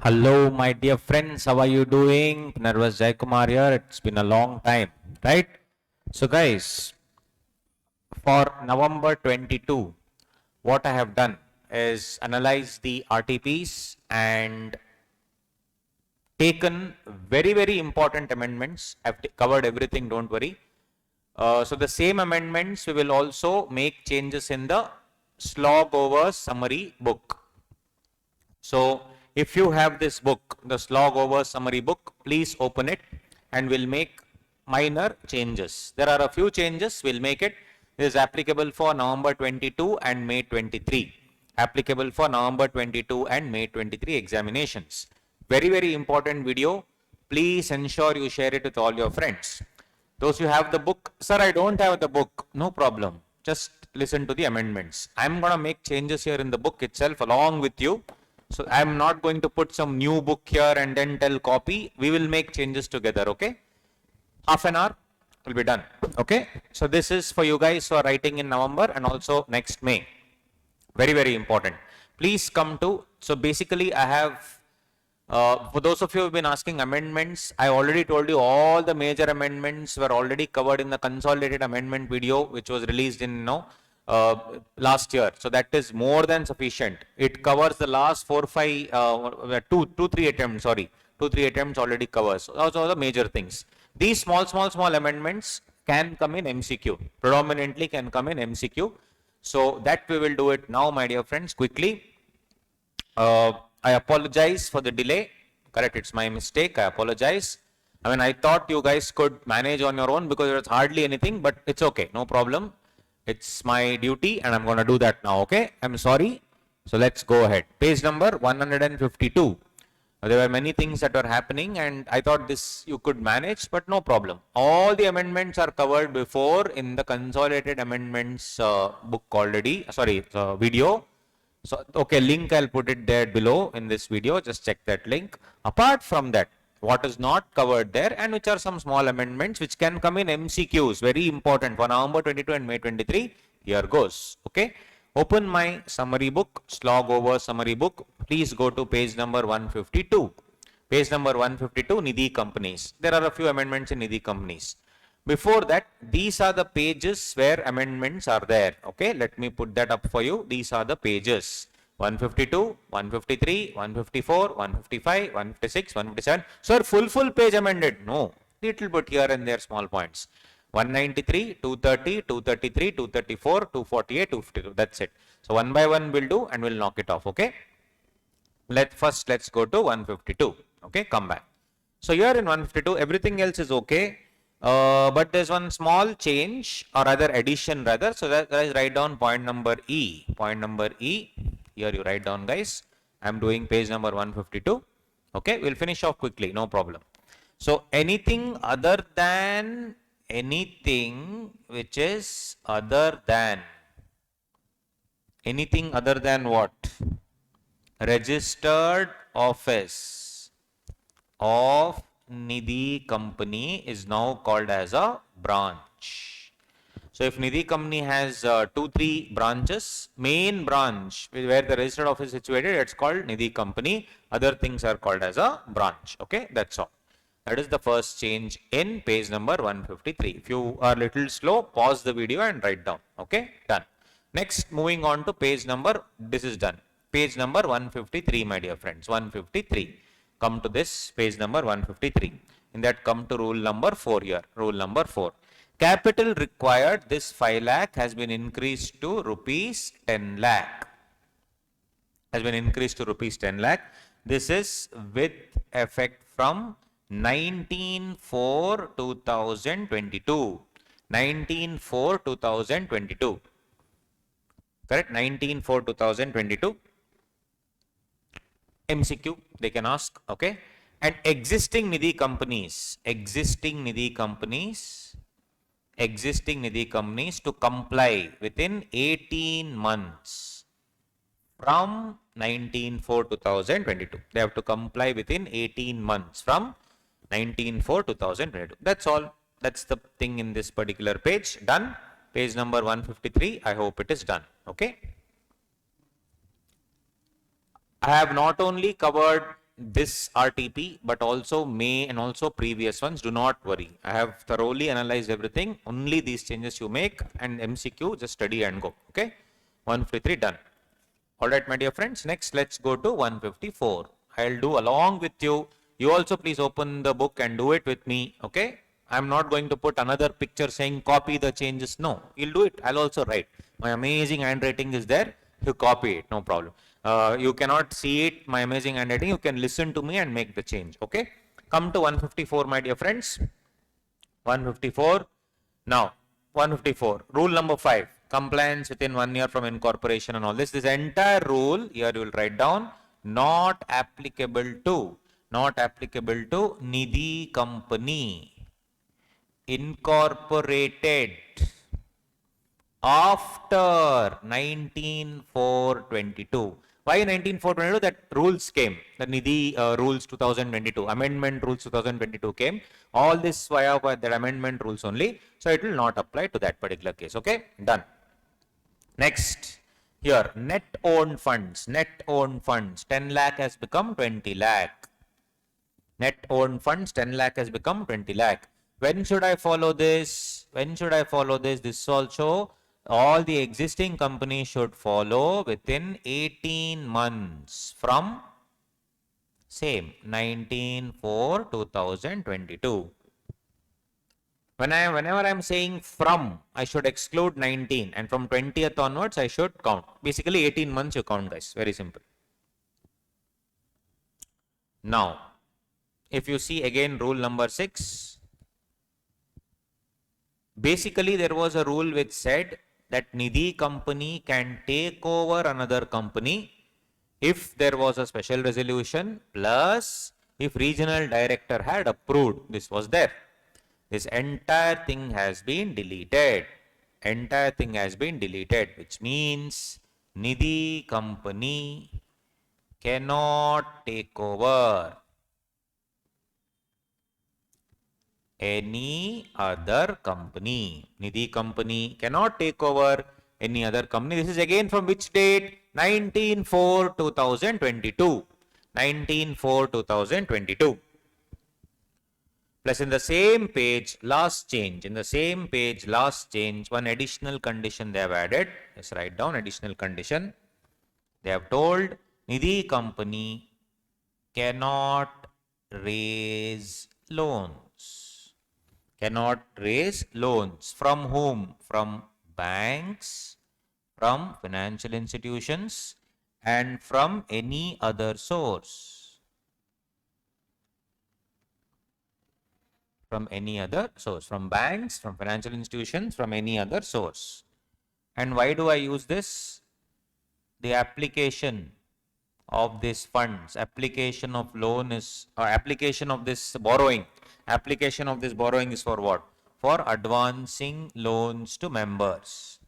Hello, my dear friends. How are you doing? Punarvas Jayakumar here. It's been a long time, right? So, guys, for November 22, what I have done is analyze the RTPs and taken very, very important amendments. I've covered everything, don't worry. So, the same amendments, we will also make changes in the slog over summary book. So, if you have this book, the slog over summary book, please open it and we'll make minor changes. There are a few changes, we'll make it. This is applicable for November 22 and May 23. Applicable for November 22 and May 23 examinations. Very, very important video. Please ensure you share it with all your friends. Those who have the book, sir, I don't have the book. No problem. Just listen to the amendments. I'm going to make changes here in the book itself along with you. So I'm not going to put some new book here and then tell copy. We will make changes together, okay? Half an hour will be done, okay? So this is for you guys who are writing in November and also next May. Very, very important. Please come to, so basically I have, for those of you who have been asking amendments, I already told you all the major amendments were already covered in the consolidated amendment video, which was released in, last year. So that is more than sufficient. It covers the last 3 attempts, sorry. 2-3 attempts already covers. So those are the major things. These small amendments can come in MCQ. Predominantly can come in MCQ. So that we will do it now, my dear friends, quickly. I apologize for the delay. Correct, it's my mistake. I apologize. I mean, I thought you guys could manage on your own because there's hardly anything, but it's okay. No problem. It's my duty and I'm going to do that now, okay? I'm sorry. So let's go ahead. Page number 152. There were many things that were happening and I thought this you could manage, but no problem. All the amendments are covered before in the consolidated amendments book already, video. So, okay, link I'll put it there below in this video. Just check that link. Apart from that, what is not covered there and which are some small amendments which can come in MCQs, very important for November 22 and May 23. Here goes. Okay. Open my summary book, slog over summary book. Please go to page number 152. Page number 152, Nidhi companies. There are a few amendments in Nidhi companies. Before that, these are the pages where amendments are there. Okay, let me put that up for you. These are the pages. 152, 153, 154, 155, 156, 157. Sir, full page amended. No, little bit here and there, small points. 193, 230, 233, 234, 248, 252. That's it. So one by one we'll do and we'll knock it off. Okay. Let's go to 152. Okay, come back. So here in 152, everything else is okay. But there's one small change or other addition rather. So that is write down point number E. Point number E. Here you write down, guys. I'm doing page number 152. Okay, we'll finish off quickly, no problem. So anything other than which is other than what? Registered office of Nidhi company is now called as a branch. So if Nidhi company has 2-3 branches, main branch where the registered office is situated, it's called Nidhi company. Other things are called as a branch. Okay, that's all. That is the first change in page number 153. If you are a little slow, pause the video and write down. Okay, done. Next, moving on to page number, this is done. Page number 153, my dear friends, 153. Come to this page number 153. In that, come to rule number 4 here. Rule number 4. Capital required, this 5 lakh has been increased to rupees 10 lakh. Has been increased to rupees 10 lakh. This is with effect from 19/4/2022. 19/4/2022. Correct? 19/4/2022. MCQ they can ask, okay? And existing Nidhi companies to comply within 18 months from 19/4/2022. They have to comply within 18 months from 19/4/2022. That's all. That's the thing in this particular page. Done. Page number 153. I hope it is done. Okay. I have not only covered this RTP, but also May and also previous ones. Do not worry. I have thoroughly analyzed everything. Only these changes you make, and MCQ, just study and go. Okay. 153 done. All right, my dear friends. Next, let's go to 154. I'll do along with you. You also please open the book and do it with me. Okay. I'm not going to put another picture saying copy the changes. No, you'll do it. I'll also write. My amazing handwriting is there. You copy it. No problem. You cannot see it, my amazing handwriting. You can listen to me and make the change. Okay. Come to 154, my dear friends. 154. Now, 154. Rule number 5. Compliance within 1 year from incorporation and all this. This entire rule, here you will write down, not applicable to Nidhi company incorporated after 19422. Why 19422? That rules came. The Nidhi rules 2022, amendment rules 2022 came. All this via that amendment rules only. So it will not apply to that particular case. Okay, done. Next, here net owned funds. 10 lakh has become 20 lakh. Net owned funds 10 lakh has become 20 lakh. When should I follow this? This also, all the existing companies should follow within 18 months from same 19/4/2022. Whenever I'm saying from, I should exclude 19, and from 20th onwards I should count. Basically 18 months you count, guys. Very simple. Now, if you see again rule number 6, basically there was a rule which said that Nidhi company can take over another company if there was a special resolution, plus if regional director had approved. This was there. This entire thing has been deleted. Which means Nidhi company cannot take over any other company. Nidhi company cannot take over any other company. This is again from which date? 19/4/2022. 19/4/2022. Plus in the same page, last change, one additional condition they have added. Let's write down additional condition. They have told Nidhi company cannot raise loans. From whom? From banks, from financial institutions, and from any other source. From banks, from financial institutions, from any other source. And why do I use this? The application of these funds, application of loan is, or application of this borrowing. Application of this borrowing is for what? For advancing loans to members.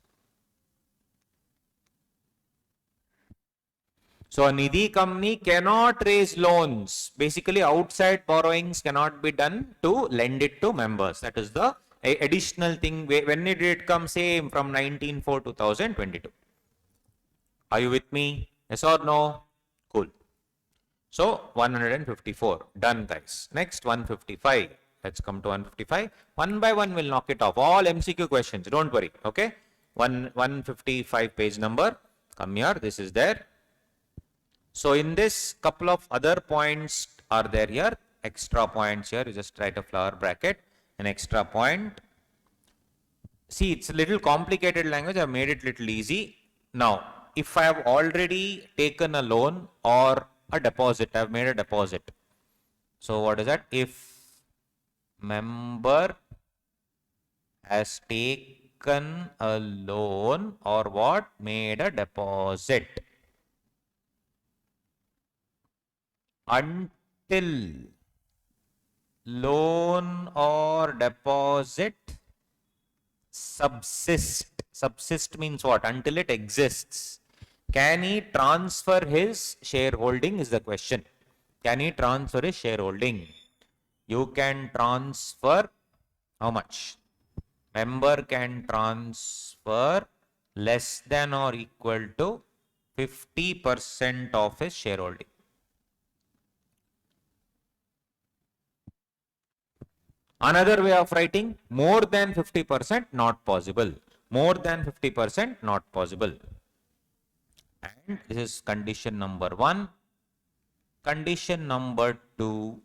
So a Nidhi company cannot raise loans. Basically, outside borrowings cannot be done to lend it to members. That is the additional thing. When did it come? Same from 19/4/2022. Are you with me? Yes or no? Cool. So 154 done, guys. Next 155. Let's come to 155. One by one we'll knock it off. All MCQ questions. Don't worry. Okay. 155 page number. Come here. This is there. So in this, couple of other points are there here. Extra points here. You just write a flower bracket. An extra point. See, it's a little complicated language. I've made it little easy. Now, if I have already taken a loan or a deposit, I've made a deposit. So what is that? If member has taken a loan or what? Made a deposit. Until loan or deposit subsist means what? Until it exists. Can he transfer his shareholding is the question. Can he transfer his shareholding? You can transfer how much? Member can transfer less than or equal to 50% of his shareholding. Another way of writing, more than 50% not possible. More than 50% not possible. And this is condition number 1. Condition number 2,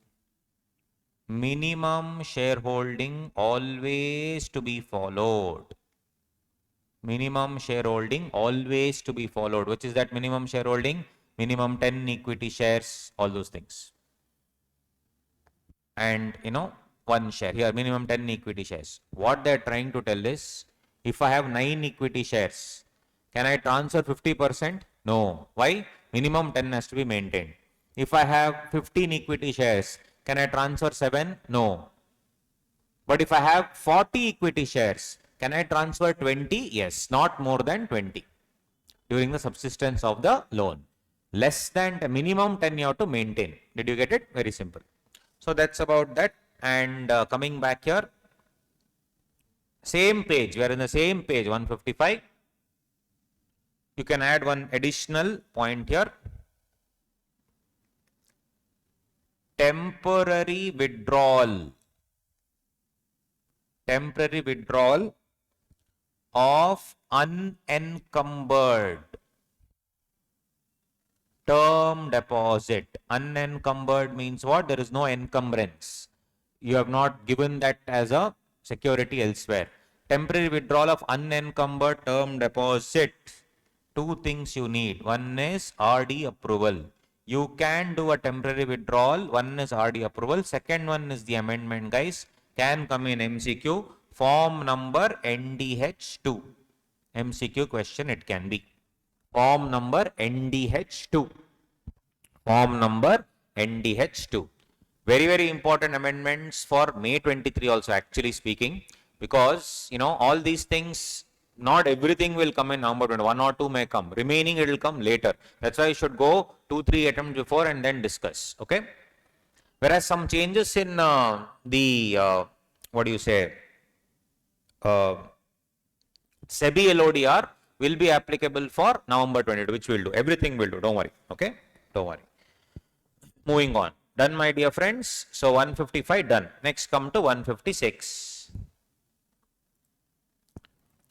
minimum shareholding always to be followed. Minimum shareholding always to be followed. Which is that minimum shareholding? Minimum 10 equity shares, all those things. And one share here, minimum 10 equity shares. What they're trying to tell is, if I have 9 equity shares, can I transfer 50%? No. Why? Minimum 10 has to be maintained. If I have 15 equity shares, can I transfer 7? No. But if I have 40 equity shares, can I transfer 20? Yes, not more than 20 during the subsistence of the loan. Less than minimum 10 you have to maintain. Did you get it? Very simple. So that's about that. And coming back here, same page, we are in the same page, 155. You can add one additional point here. Temporary withdrawal. Temporary withdrawal of unencumbered term deposit. Unencumbered means what? There is no encumbrance. You have not given that as a security elsewhere. Temporary withdrawal of unencumbered term deposit. Two things you need. One is RD approval. You can do a temporary withdrawal. One is RD approval. Second one is the amendment, guys. Can come in MCQ. Form number NDH2. MCQ question it can be. Form number NDH2. Form number NDH2. Very, very important amendments for May 23 also, actually speaking, because all these things, not everything will come in November 20. 1 or 2 may come. Remaining it will come later. That's why you should go 2-3 attempts before and then discuss. Okay. Whereas some changes in SEBI LODR will be applicable for November 22, which we'll do. Everything will do. Don't worry. Okay. Don't worry. Moving on. Done, my dear friends. So 155 done. Next come to 156.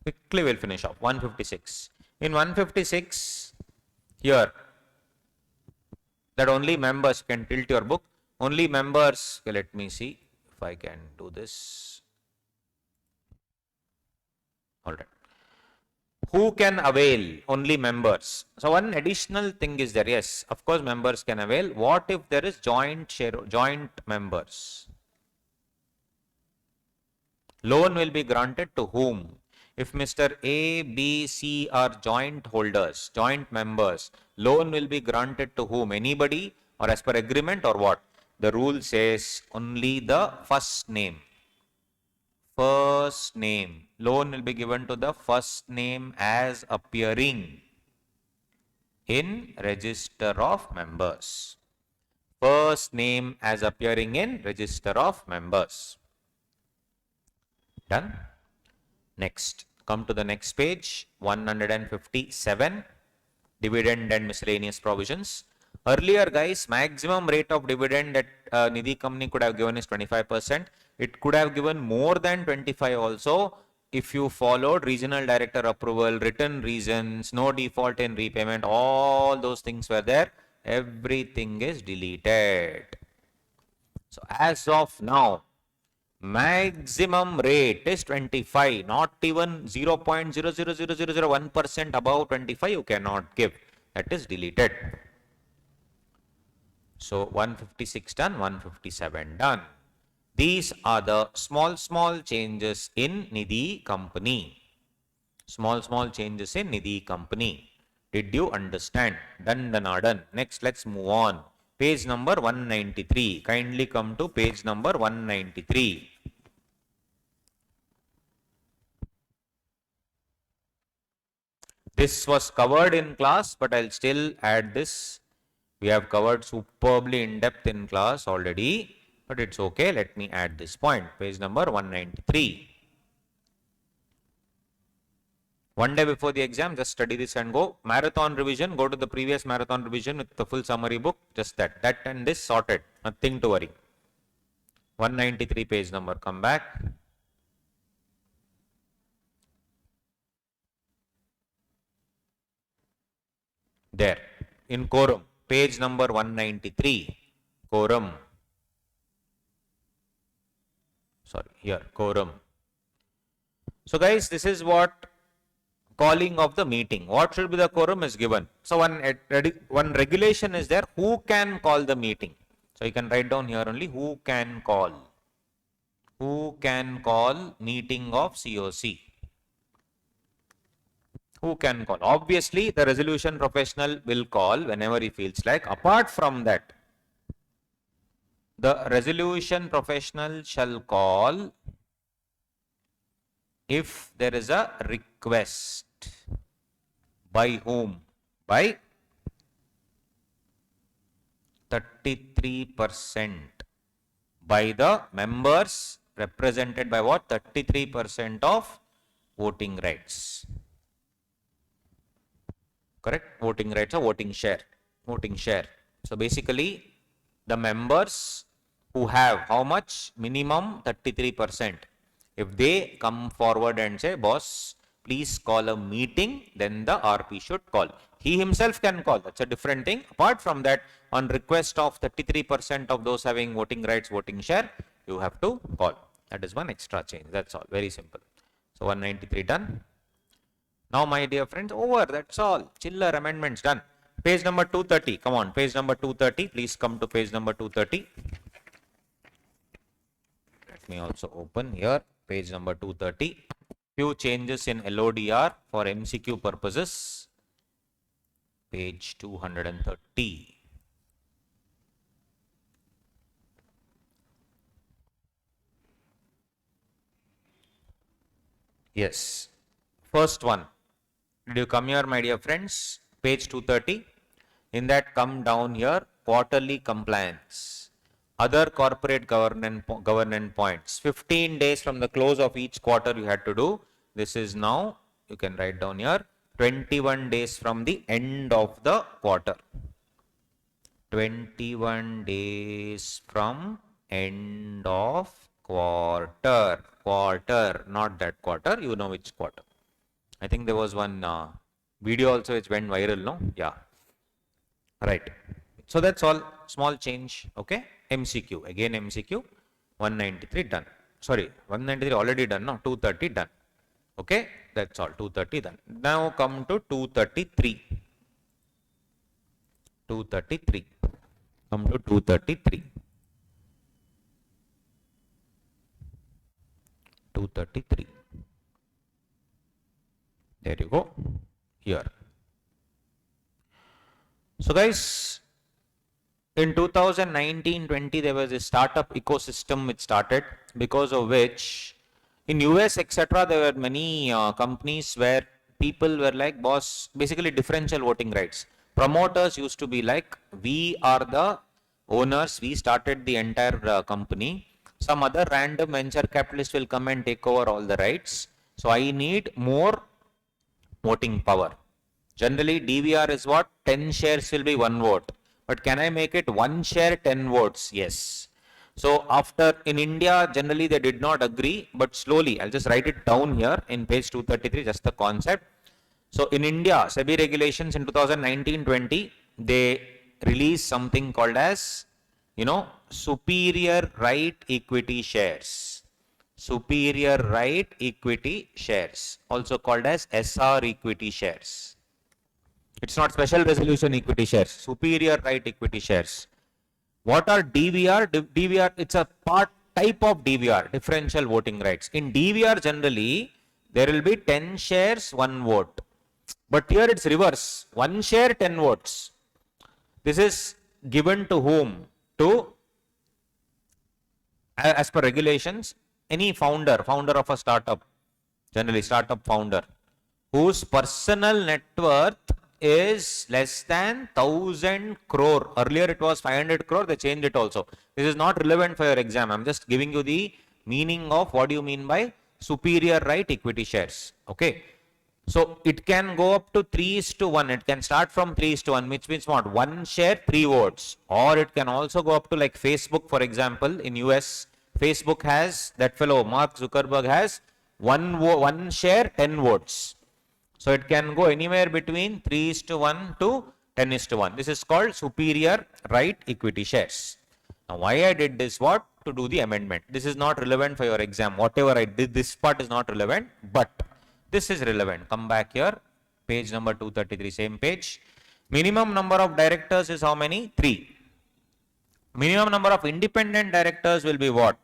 Quickly we'll finish off. 156. In 156, here, that only members, can tilt your book. Only members, okay, let me see if I can do this. All right. Who can avail? Only members. So one additional thing is there. Yes, of course, members can avail. What if there is joint members? Loan will be granted to whom? If Mr. A, B, C are joint holders, joint members, loan will be granted to whom? Anybody, or as per agreement, or what? The rule says only the first name. First name. Loan will be given to the first name as appearing in register of members. First name as appearing in register of members. Done. Next, come to the next page, 157, dividend and miscellaneous provisions. Earlier, guys, maximum rate of dividend that Nidhi company could have given is 25%. It could have given more than 25 also if you followed regional director approval, written reasons, no default in repayment, all those things were there. Everything is deleted. So as of now, maximum rate is 25, not even 0.00001% above 25 you cannot give. That is deleted. So 156 done, 157 done. These are the small changes in Nidhi company. Small changes in Nidhi company. Did you understand? Done, done. Next, let's move on. Page number 193. Kindly come to page number 193. This was covered in class, but I'll still add this. We have covered superbly in depth in class already, but it's okay. Let me add this point. Page number 193. One day before the exam, just study this and go. Marathon revision, go to the previous marathon revision with the full summary book. Just that and this sorted. Nothing to worry. 193 page number, come back. There, in Quorum, page number 193, Quorum. Sorry, here, Quorum. So guys, this is what calling of the meeting. What should be the quorum is given. So one regulation is there, who can call the meeting. So you can write down here only who can call. Who can call meeting of COC. Who can call? Obviously, the resolution professional will call whenever he feels like. Apart from that, the resolution professional shall call if there is a request. By whom? By 33%. By the members represented by what? 33% of voting rights. Correct? Voting rights or voting share. Voting share. So basically, the members who have how much? Minimum 33%. If they come forward and say, boss, please call a meeting, then the RP should call. He himself can call. That's a different thing. Apart from that, on request of 33% of those having voting rights, voting share, you have to call. That is one extra change. That's all. Very simple. So 193 done. Now, my dear friends, over. That's all. Chiller amendments done. Page number 230. Come on. Page number 230. Please come to page number 230. Let me also open here. Page number 230. Few changes in LODR for MCQ purposes. Page 230. Yes. First one. Did you come here, my dear friends? Page 230. In that, come down here. Quarterly compliance. Other corporate governance points. 15 days from the close of each quarter you had to do. This is now, you can write down here, 21 days from the end of the quarter. 21 days from end of quarter. Quarter, not that quarter. You know which quarter. I think there was one video also which went viral, no? Yeah. Right. So that's all. Small change. Okay. MCQ. Again MCQ. 193 done. Sorry, 193 already done. No, 230 done. Okay. That's all. 230 done. Now come to 233. 233. Come to 233. 233. There you go. Here. So guys, in 2019-20, there was a startup ecosystem which started, because of which in US, etc., there were many companies where people were like, boss, basically differential voting rights. Promoters used to be like, we are the owners, we started the entire company. Some other random venture capitalist will come and take over all the rights. So I need more voting power. Generally, DVR is what? 10 shares will be 1 vote. But can I make it 1 share, 10 votes? Yes. So after, in India, generally they did not agree, but slowly, I'll just write it down here in page 233, just the concept. So in India, SEBI regulations in 2019-20, they released something called as, superior right equity shares. Superior right equity shares, also called as SR equity shares. It's not special resolution equity shares, superior right equity shares. What are DVR? DVR, it's a type of DVR, differential voting rights. In DVR, generally, there will be 10 shares, 1 vote. But here it's reverse, 1 share, 10 votes. This is given to whom? To, as per regulations, any founder of a startup, generally startup founder, whose personal net worth is less than 1000 crore. Earlier it was 500 crore, they changed it also. This is not relevant for your exam. I'm just giving you the meaning of what do you mean by superior right equity shares. Okay. So it can go up to 3:1. It can start from 3:1, which means what? 1 share, 3 votes. Or it can also go up to like Facebook, for example, in US, Facebook has, that fellow Mark Zuckerberg has one share, 10 votes. So it can go anywhere between 3:1 to 10:1. This is called superior right equity shares. Now why I did this, what? To do the amendment. This is not relevant for your exam. Whatever I did, this part is not relevant, but this is relevant. Come back here, page number 233, same page. Minimum number of directors is how many? 3. Minimum number of independent directors will be what?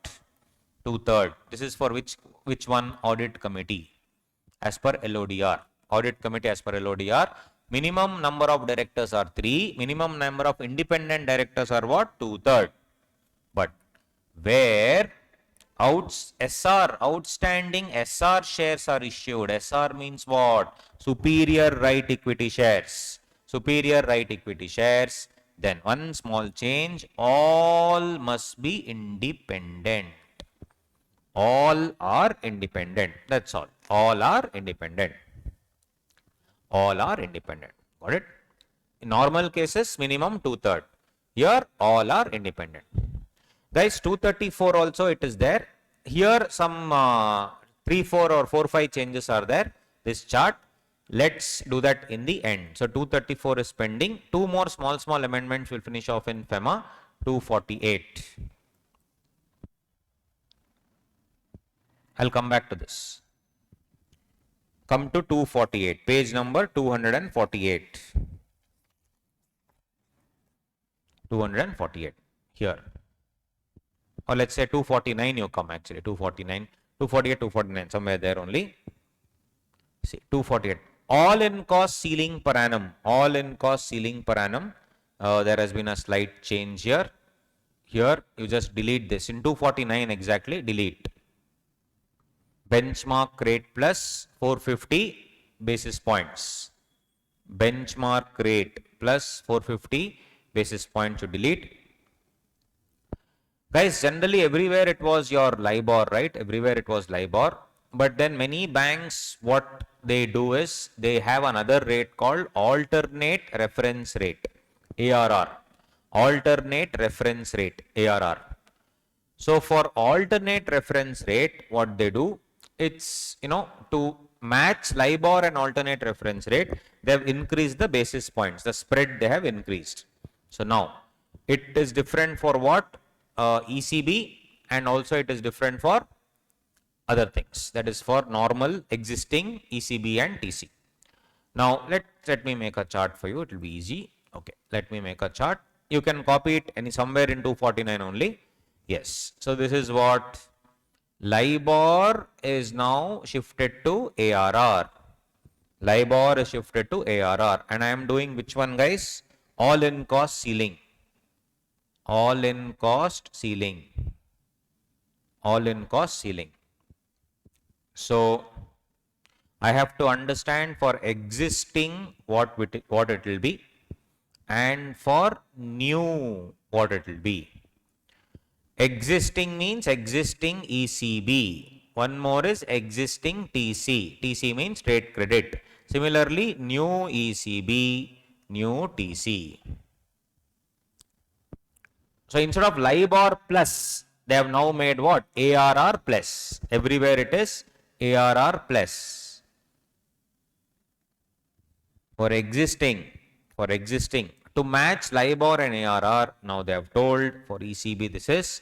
2/3. This is for which one? Audit committee as per LODR. Audit committee as per LODR. Minimum number of directors are 3. Minimum number of independent directors are what? 2/3. But where SR, outstanding SR shares are issued. SR means what? Superior right equity shares. Superior right equity shares. Then one small change, all must be independent. All are independent. That's all. All are independent. All are independent. Got it? In normal cases, minimum 2/3. Here, all are independent. Guys, 234 also it is there. Here some 3, 4 or 4, 5 changes are there. This chart. Let's do that in the end. So 234 is pending. 2 more small amendments will finish off in FEMA. 248. I'll come back to this. Come to 248, page number 248. 248 here. Or let's say 249 you come actually, 249, 248, 249, somewhere there only. See, 248. All in cost ceiling per annum. All in cost ceiling per annum. There has been a slight change here. Here you just delete this. In 249 exactly, delete. Benchmark rate plus 450 basis points. Benchmark rate plus 450 basis points to delete. Guys, generally everywhere it was your LIBOR, right? Everywhere it was LIBOR. But then many banks, what they do is they have another rate called alternate reference rate, ARR. Alternate reference rate, ARR. So for alternate reference rate, what they do, it's, to match LIBOR and alternate reference rate, they have increased the basis points, the spread they have increased. So now it is different for what? ECB, and also it is different for other things. That is for normal existing ECB and TC. Now let me make a chart for you. It will be easy. Okay, let me make a chart. You can copy it somewhere in 249 only. Yes. So this is what LIBOR is now shifted to ARR. LIBOR is shifted to ARR, and I am doing which one, guys? All in cost ceiling. All in cost ceiling. All in cost ceiling. So I have to understand for existing what it will be, and for new what it will be. Existing means existing ECB. One more is existing TC. TC means trade credit. Similarly, new ECB, new TC. So instead of LIBOR plus, they have now made what? ARR plus. Everywhere it is ARR plus. For existing, to match LIBOR and ARR, now they have told for ECB this is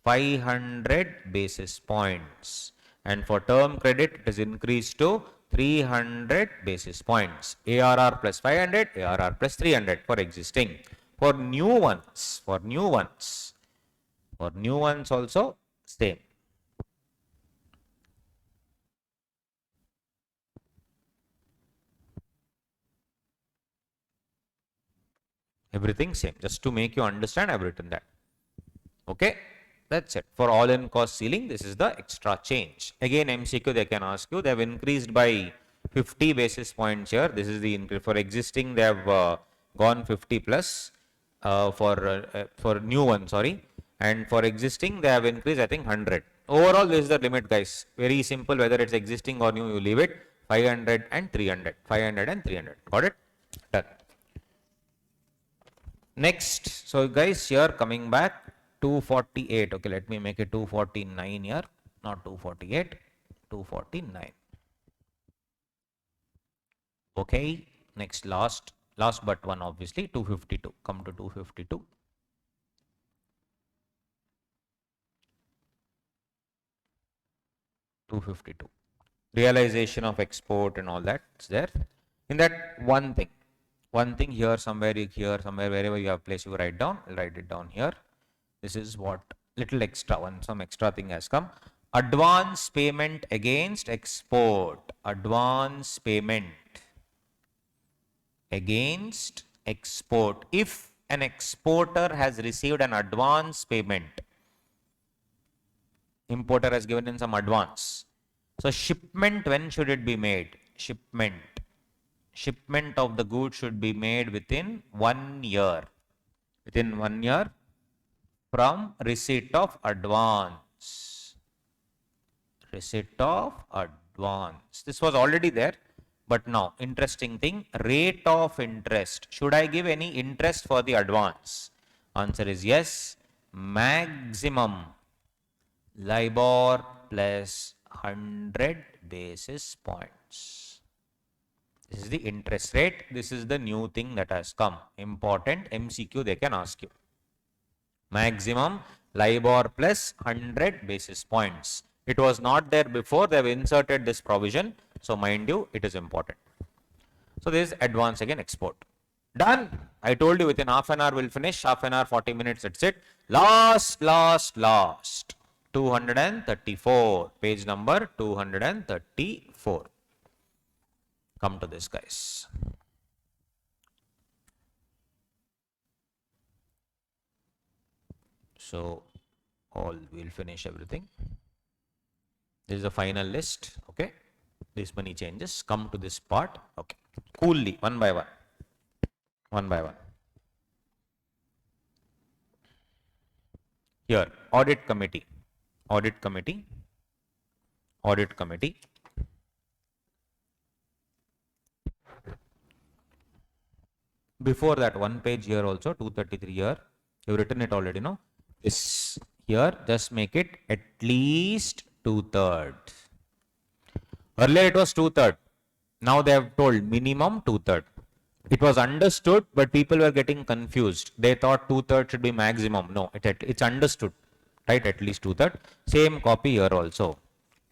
500 basis points. And for term credit, it is increased to 300 basis points. ARR plus 500, ARR plus 300 for existing. For new ones also same. Everything same. Just to make you understand, I've written that. Okay, that's it. For all in cost ceiling, this is the extra change. Again, MCQ they can ask you. They have increased by 50 basis points here. This is the increase. For existing, they have gone 50 plus. For new one, sorry, and for existing they have increased, I think, 100. Overall, this is the limit, guys. Very simple. Whether it's existing or new, you leave it. 500 and 300. 500 and 300. Got it? Done. Next, so guys, here coming back 248. Okay, let me make it 249 here, not 248, 249. Okay, next last but one, obviously 252. Come to 252. Realization of export and all that is there. In that one thing here somewhere, wherever you have placed, you write down. I'll write it down here. This is what little extra one, some extra thing has come. Advance payment against export. Advance payment against export. If an exporter has received an advance payment, importer has given in some advance. So shipment, when should it be made? Shipment of the goods should be made within 1 year. Within 1 year from receipt of advance. Receipt of advance. This was already there. But now, interesting thing, rate of interest. Should I give any interest for the advance? Answer is yes. Maximum LIBOR plus 100 basis points. This is the interest rate. This is the new thing that has come. Important MCQ they can ask you. Maximum LIBOR plus 100 basis points. It was not there before. They have inserted this provision. So mind you, it is important. So this is advance again export. Done. I told you within half an hour we'll finish. Half an hour, 40 minutes. That's it. Last. 234. Page number 234. Come to this, guys. So we'll finish everything. This is the final list. Okay. This many changes. Come to this part. Okay. Coolly, one by one. Here, audit committee. Before that, one page here also, 233 here. You've written it already, no? This here, just make it at least 2/3. Earlier it was 2/3. Now they have told minimum 2/3. It was understood, but people were getting confused. They thought 2/3 should be maximum. No, it's understood, right? At least 2/3. Same copy here also.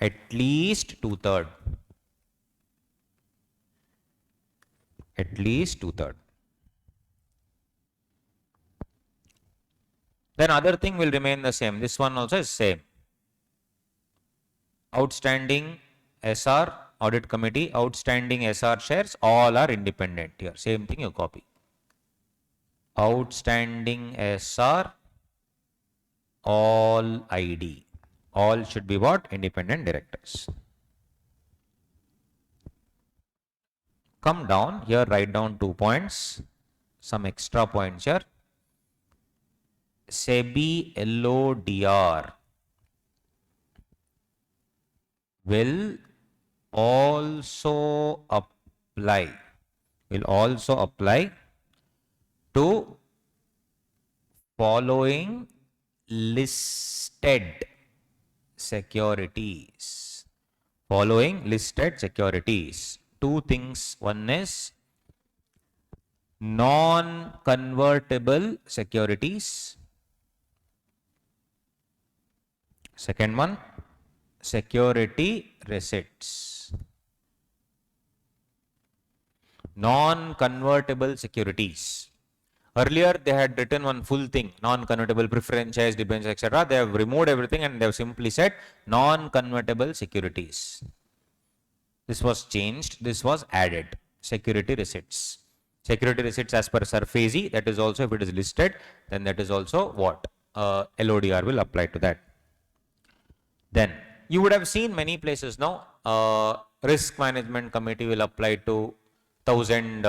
At least 2/3. At least 2/3. Then other thing will remain the same. This one also is same. Outstanding SR, audit committee, outstanding SR shares, all are independent here. Same thing you copy. Outstanding SR, all ID. All should be what? Independent directors. Come down here, write down 2 points. Some extra points here. SEBI LODR will also apply to following listed securities. Two things. One is non-convertible securities. Second one, security receipts. Non-convertible securities. Earlier they had written one full thing, non-convertible preference shares, debentures, etc. They have removed everything and they have simply said non-convertible securities. This was changed. This was added. Security receipts. Security receipts as per SURFASI. That is also, if it is listed, then that is also what? LODR will apply to that. Then you would have seen many places now. Risk management committee will apply to 1,000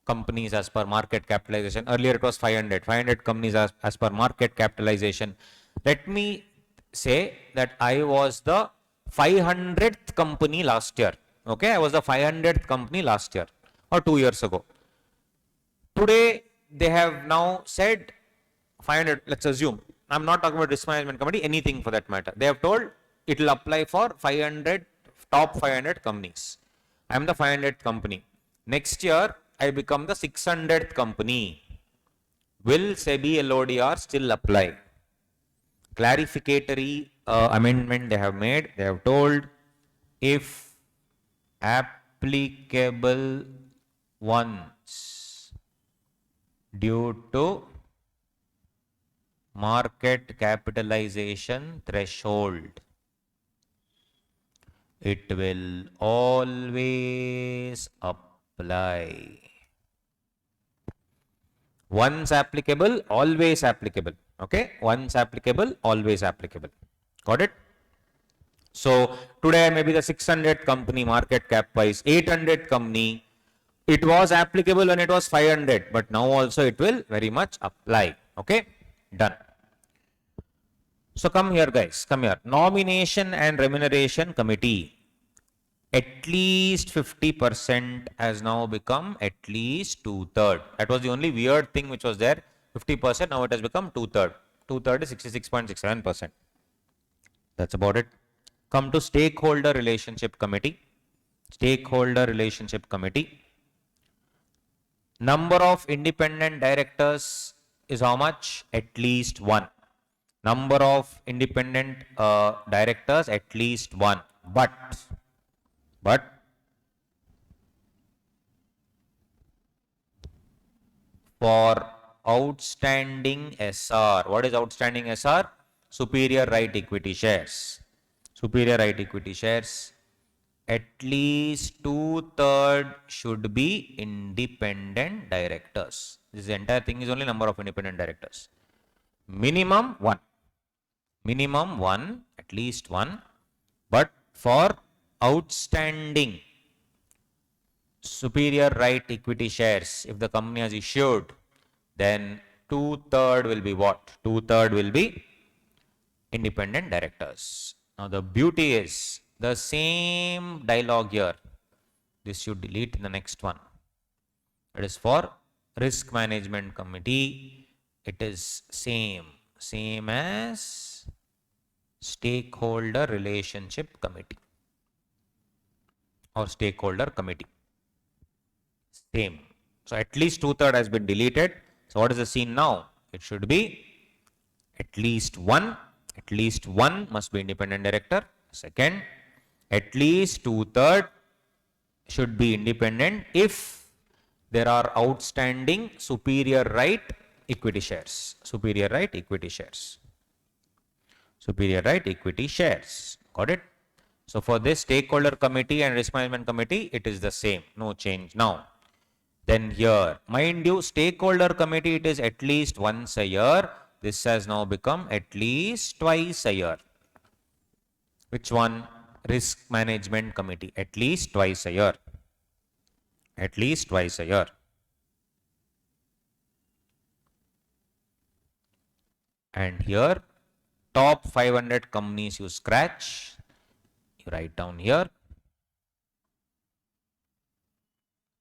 companies as per market capitalization. Earlier it was 500 companies as per market capitalization. Let me say that I was the 500th company last year. Okay, I was the 500th company last year or 2 years ago. Today they have now said 500, let's assume, I'm not talking about risk management committee, anything for that matter. They have told it will apply for 500, top 500 companies. I am the 500th company. Next year, I become the 600th company. Will SEBI LODR still apply? Clarificatory amendment they have made. They have told if applicable once due to market capitalization threshold, it will always apply. Once applicable, always applicable. Okay, once applicable, always applicable. Got it? So today maybe the 600th company market cap wise, 800th company. It was applicable when it was 500, but now also it will very much apply. Okay, done. So come here, guys. Come here. Nomination and Remuneration Committee. At least 50% has now become at least 2/3. That was the only weird thing which was there. 50%, now it has become 2/3. 2/3 is 66.67%. That's about it. Come to Stakeholder Relationship Committee. Stakeholder Relationship Committee. Number of independent directors is how much? At least 1. Number of independent directors, at least 1. But for outstanding SR, what is outstanding SR? Superior right equity shares. Superior right equity shares, at least 2/3 should be independent directors. This entire thing is only number of independent directors. Minimum 1. Minimum 1, at least 1. But for outstanding superior right equity shares, if the company has issued, then 2/3 will be what? 2/3 will be independent directors. Now the beauty is the same dialogue here. This should delete in the next one. It is for Risk Management Committee. It is same as Stakeholder Relationship Committee or Stakeholder Committee. Same. So at least 2/3 has been deleted. So what is the scene now? It should be at least 1. At least 1 must be independent director. Second, at least 2/3 should be independent if there are outstanding superior right equity shares. Superior right equity shares. Superior right equity shares. Got it? So for this Stakeholder Committee and Risk Management Committee, it is the same. No change now. Then here, mind you, Stakeholder Committee, it is at least once a year. This has now become at least twice a year. Which one? Risk Management Committee. At least twice a year. At least twice a year. And here, top 500 companies you scratch. You write down here.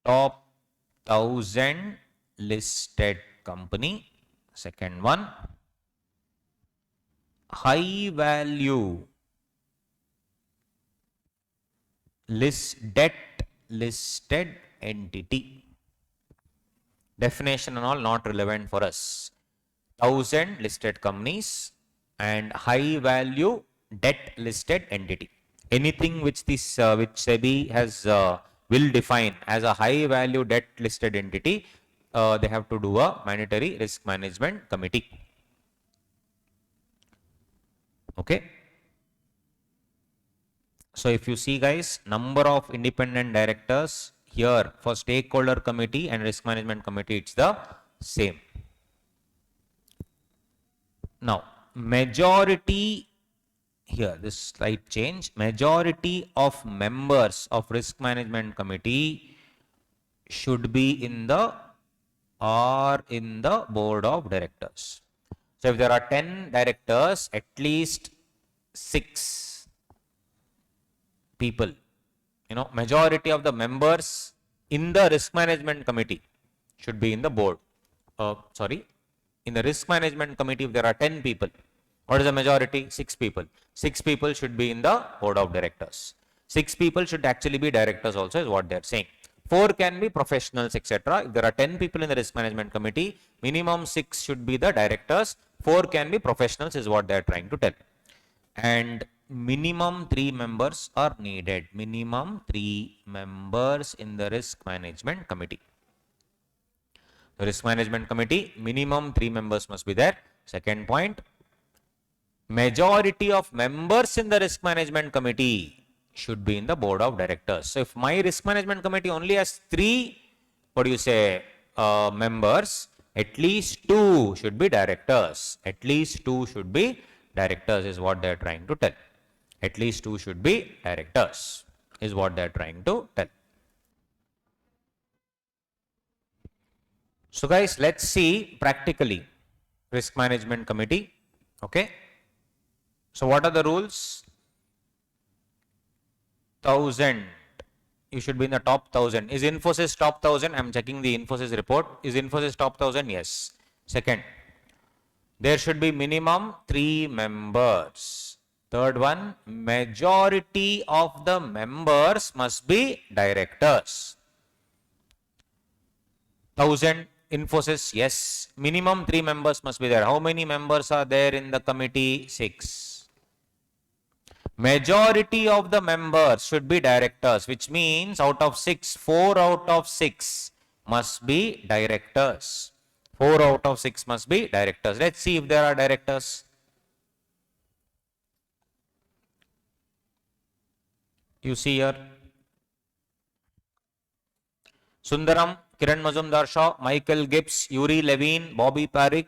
Top 1000 listed company. Second one. High value debt listed entity. Definition and all not relevant for us. 1000 listed companies and high value debt listed entity. Anything which this which SEBI has will define as a high value debt listed entity, they have to do a mandatory risk management committee. Okay. So if you see, guys, number of independent directors here for Stakeholder Committee and Risk Management Committee, it's the same. Now, majority here, this slight change, majority of members of Risk Management Committee should be in the board of directors. So if there are 10 directors, at least 6 people, majority of the members in the Risk Management Committee should be in the board. In the risk management committee, if there are 10 people, what is the majority? 6 people. 6 people should be in the board of directors. 6 people should actually be directors also, is what they are saying. 4 can be professionals, etc. If there are 10 people in the risk management committee, minimum 6 should be the directors, 4 can be professionals, is what they are trying to tell. And minimum 3 members are needed. Minimum 3 members in the risk management committee. The risk management committee, minimum 3 members must be there. Second point, majority of members in the risk management committee should be in the board of directors. So if my risk management committee only has 3, members, at least 2 should be directors. At least 2 should be directors, is what they are trying to tell. At least 2 should be directors, is what they are trying to tell. So guys, let's see practically risk management committee. Okay. So what are the rules? 1000. You should be in the top 1000. Is Infosys top 1000? I'm checking the Infosys report. Is Infosys top 1000? Yes. Second, there should be minimum 3 members. Third one, majority of the members must be directors. 1000 Infosys, yes. Minimum 3 members must be there. How many members are there in the committee? 6. Majority of the members should be directors, which means out of 6, 4 out of 6 must be directors. 4 out of 6 must be directors. Let's see if there are directors. You see here, Sundaram, Kiran Mazumdar Shaw, Michael Gibbs, Yuri Levine, Bobby Parikh,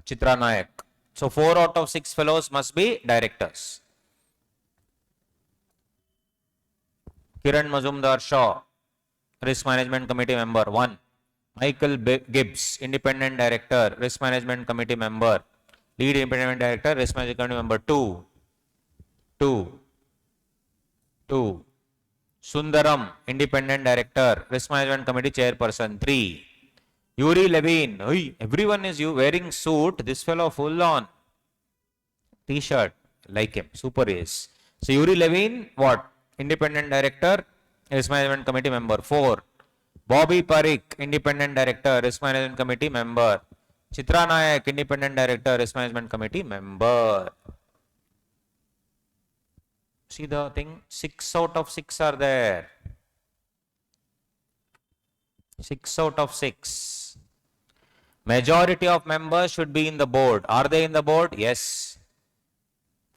Chitra Nayak. So 4 out of 6 fellows must be directors. Kiran Mazumdar Shaw, Risk Management Committee member 1. Michael Gibbs, Independent Director, Risk Management Committee member. Lead Independent Director, Risk Management Committee member 2. 2. Sundaram, Independent Director, Risk Management Committee Chairperson 3. Yuri Levine, everyone is wearing suit, this fellow full on t-shirt, like him, super is. So Yuri Levine, what? Independent Director, Risk Management Committee member 4. Bobby Parikh, Independent Director, Risk Management Committee member. Chitra Nayak, Independent Director, Risk Management Committee member. See the thing? 6 out of 6 are there. 6 out of 6. Majority of members should be in the board. Are they in the board? Yes.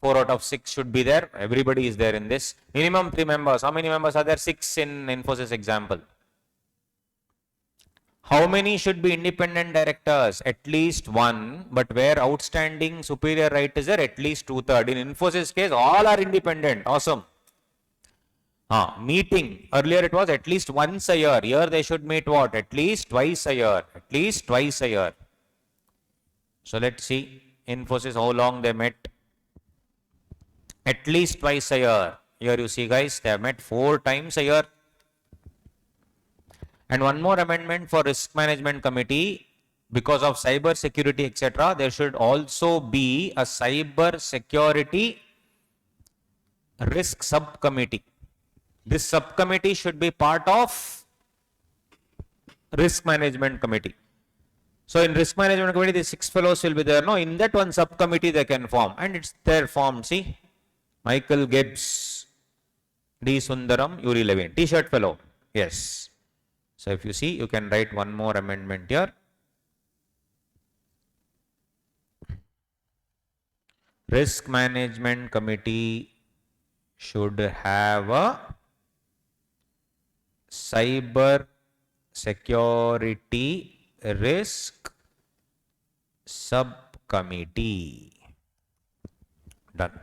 4 out of 6 should be there. Everybody is there in this. Minimum 3 members. How many members are there? 6 in Infosys example. How many should be independent directors? At least 1. But where outstanding superior right is there? At least 2/3. In Infosys case, all are independent. Awesome. Meeting. Earlier it was at least once a year. Here they should meet what? At least twice a year. At least twice a year. So let's see. Infosys, how long they met? At least twice a year. Here you see guys, they have met 4 times a year. And one more amendment for risk management committee, because of cyber security, etc. There should also be a cyber security risk subcommittee. This subcommittee should be part of risk management committee. So in risk management committee, the 6 fellows will be there. No, in that one subcommittee they can form, and it's their form. See, Michael Gibbs, D. Sundaram, Yuri Levine, T-shirt fellow. Yes. So if you see, you can write one more amendment here. Risk management committee should have a cyber security risk subcommittee. Done.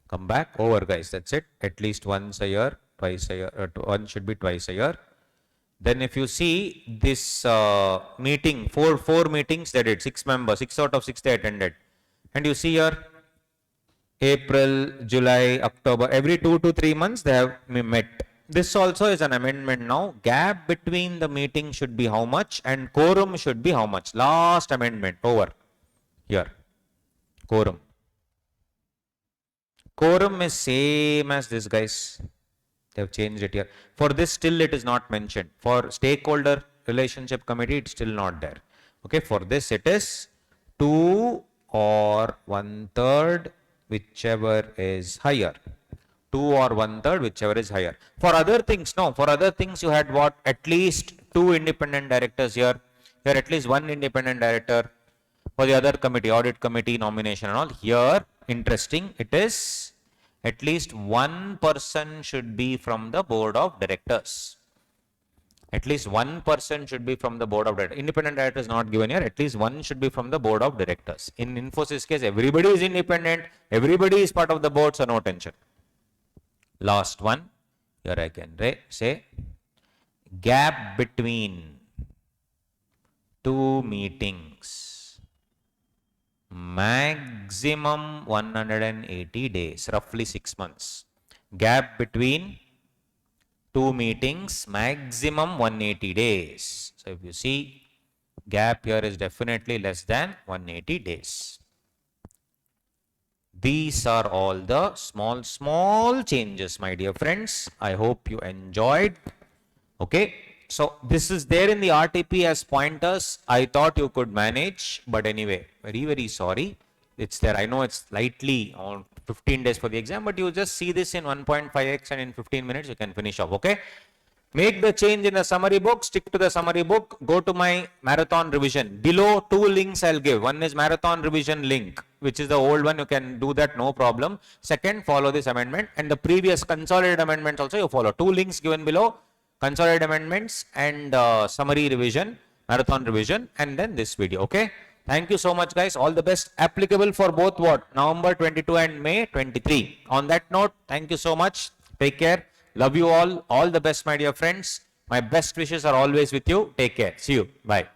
Come back over, guys. That's it. At least once a year, twice a year. One should be twice a year. Then if you see this meeting, four meetings they did, 6 members, 6 out of 6 they attended. And you see here, April, July, October, every 2 to 3 months they have met. This also is an amendment now. Gap between the meeting should be how much and quorum should be how much. Last amendment over here. Quorum. Quorum is same as this, guys. They have changed it here. For this still it is not mentioned. For stakeholder relationship committee it's still not there. Okay, for this it is 2 or 1/3 whichever is higher. 2 or 1/3 whichever is higher. For other things, no. For other things you had what? At least 2 independent directors here. Here at least 1 independent director. For the other committee, audit committee, nomination and all. Here, interesting, it is at least 1 person should be from the board of directors. At least 1 person should be from the board of directors. Independent director is not given here. At least 1 should be from the board of directors. In Infosys case, everybody is independent. Everybody is part of the board, so no tension. Last one. Here I can say gap between 2 meetings. Maximum 180 days, roughly 6 months. Gap between 2 meetings, maximum 180 days. So if you see, gap here is definitely less than 180 days. These are all the small changes, my dear friends. I hope you enjoyed. Okay. So this is there in the RTP as pointers. I thought you could manage, but anyway, very sorry. It's there. I know it's slightly on 15 days for the exam, but you just see this in 1.5x and in 15 minutes you can finish off. Okay. Make the change in the summary book, stick to the summary book, go to my marathon revision. Below 2 links I'll give. One is marathon revision link, which is the old one. You can do that, no problem. Second, follow this amendment, and the previous consolidated amendments also you follow. 2 links given below. Consolidated amendments and summary revision, marathon revision, and then this video. Okay. Thank you so much, guys. All the best. Applicable for both what? November 22 and May 23. On that note, thank you so much. Take care. Love you all. All the best, my dear friends. My best wishes are always with you. Take care. See you. Bye.